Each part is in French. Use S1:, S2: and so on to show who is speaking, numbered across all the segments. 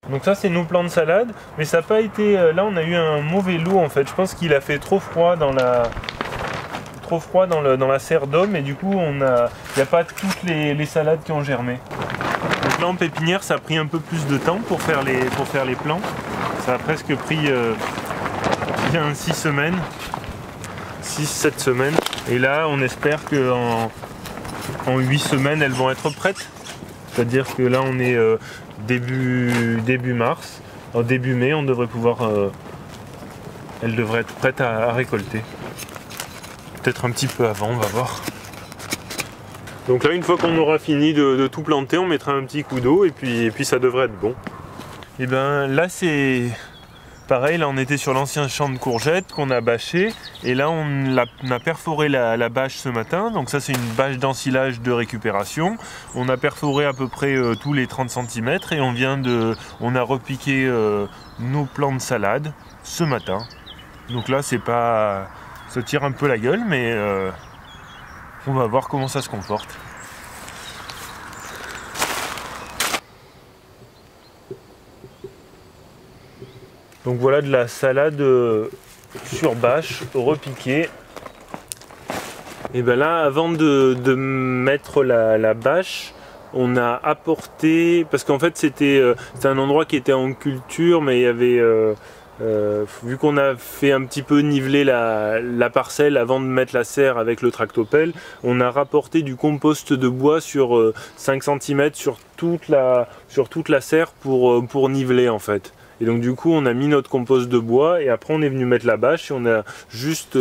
S1: Donc ça c'est nos plants de salade, mais ça n'a pas été... Là on a eu un mauvais lot en fait, je pense qu'il a fait trop froid dans la serre d'homme et du coup il n'y a pas toutes les salades qui ont germé. Donc là en pépinière ça a pris un peu plus de temps pour faire les plants. Ça a presque pris bien 6 semaines, 6-7 semaines. Et là on espère qu'en 8 semaines elles vont être prêtes. C'est-à-dire que là on est début mars, en début mai on devrait pouvoir, elles devraient être prêtes à récolter. Peut-être un petit peu avant, on va voir. Donc là une fois qu'on aura fini de tout planter, on mettra un petit coup d'eau et puis ça devrait être bon. Et bien là c'est pareil, là on était sur l'ancien champ de courgettes qu'on a bâché et là on a perforé la bâche ce matin. Donc ça c'est une bâche d'ensilage de récupération. On a perforé à peu près tous les 30 cm et on a repiqué nos plants de salade ce matin. Donc là c'est pas... ça tire un peu la gueule mais on va voir comment ça se comporte. Donc voilà de la salade sur bâche, repiquée. Et bien là, avant de mettre la bâche, on a apporté, parce qu'en fait c'était un endroit qui était en culture, mais il y avait, vu qu'on a fait un petit peu niveler la parcelle avant de mettre la serre avec le tractopelle, on a rapporté du compost de bois sur 5 cm sur toute la serre pour niveler en fait. Et donc du coup on a mis notre compost de bois et après on est venu mettre la bâche et on a juste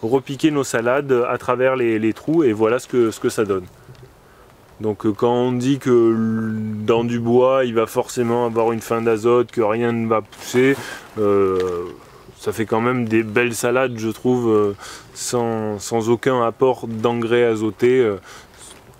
S1: repiqué nos salades à travers les trous et voilà ce que ça donne. Donc quand on dit que dans du bois il va forcément avoir une fin d'azote, que rien ne va pousser, ça fait quand même des belles salades je trouve, sans aucun apport d'engrais azoté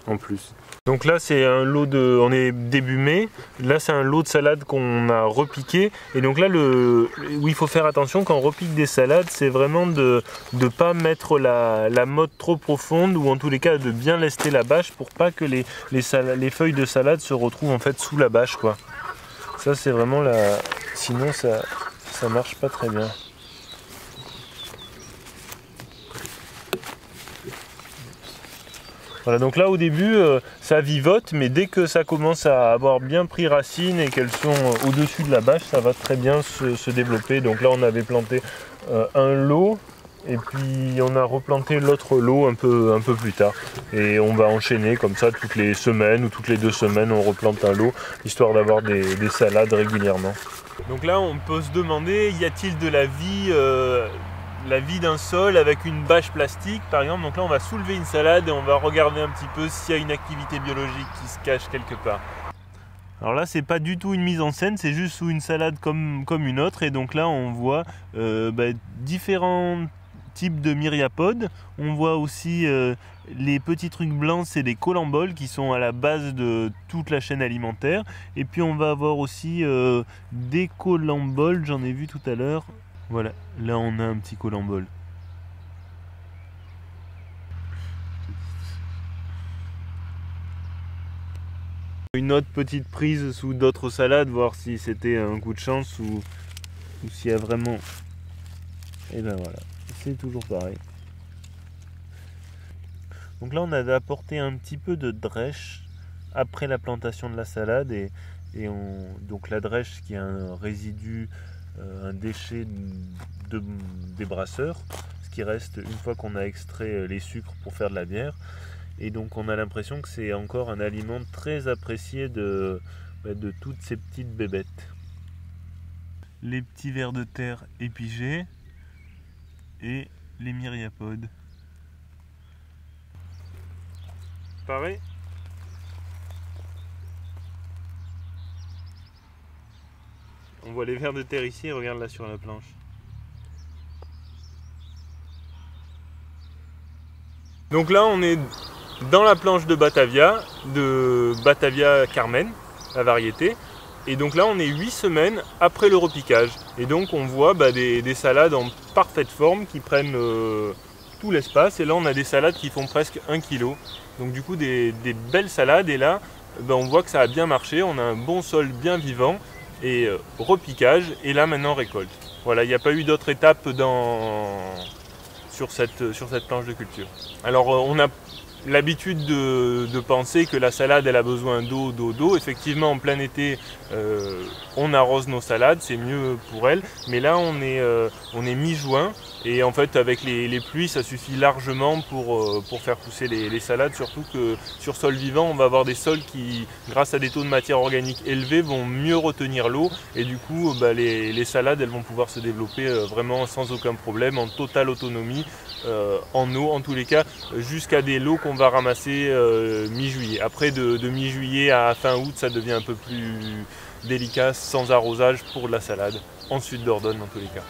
S1: en plus. Donc là c'est un lot on est début mai, là c'est un lot de salade qu'on a repiqué et donc là où il faut faire attention quand on repique des salades, c'est vraiment de ne pas mettre la motte trop profonde ou en tous les cas de bien lester la bâche pour pas que les feuilles de salade se retrouvent en fait sous la bâche quoi. Ça c'est vraiment sinon ça marche pas très bien. Voilà, donc là au début ça vivote, mais dès que ça commence à avoir bien pris racine et qu'elles sont au-dessus de la bâche, ça va très bien se développer. Donc là on avait planté un lot et puis on a replanté l'autre lot un peu plus tard. Et on va enchaîner comme ça toutes les semaines ou toutes les 2 semaines on replante un lot, histoire d'avoir des salades régulièrement. Donc là on peut se demander, y a-t-il de la vie d'un sol avec une bâche plastique par exemple. Donc là on va soulever une salade et on va regarder un petit peu s'il y a une activité biologique qui se cache quelque part. Alors là c'est pas du tout une mise en scène, c'est juste sous une salade comme une autre et donc là on voit différents types de myriapodes. On voit aussi les petits trucs blancs, c'est des colamboles qui sont à la base de toute la chaîne alimentaire et puis on va avoir aussi des colamboles, j'en ai vu tout à l'heure. Voilà, là on a un petit colambole. Une autre petite prise sous d'autres salades, voir si c'était un coup de chance ou s'il y a vraiment... Et ben voilà, c'est toujours pareil. Donc là on a apporté un petit peu de drèche après la plantation de la salade donc la drèche qui est un résidu, un déchet des brasseurs, ce qui reste une fois qu'on a extrait les sucres pour faire de la bière. Et donc on a l'impression que c'est encore un aliment très apprécié de toutes ces petites bébêtes. Les petits vers de terre épigés et les myriapodes. Pareil. On voit les vers de terre ici, regarde là sur la planche. Donc là on est dans la planche de Batavia Carmen, la variété. Et donc là on est 8 semaines après le repiquage. Et donc on voit des salades en parfaite forme qui prennent tout l'espace. Et là on a des salades qui font presque 1 kg. Donc du coup des belles salades. Et là on voit que ça a bien marché, on a un bon sol bien vivant. et repiquage, et là maintenant récolte. Voilà, il n'y a pas eu d'autre étape sur cette planche de culture. Alors on a l'habitude de penser que la salade elle a besoin d'eau. Effectivement en plein été on arrose nos salades, c'est mieux pour elles, mais là on est mi-juin et en fait avec les pluies ça suffit largement pour faire pousser les salades, surtout que sur sol vivant on va avoir des sols qui grâce à des taux de matière organique élevés vont mieux retenir l'eau et du coup les salades elles vont pouvoir se développer vraiment sans aucun problème, en totale autonomie. En eau en tous les cas, jusqu'à des lots qu'on va ramasser mi-juillet. Après de mi-juillet à fin août ça devient un peu plus délicat sans arrosage pour la salade, en sud d'Ordonne dans tous les cas.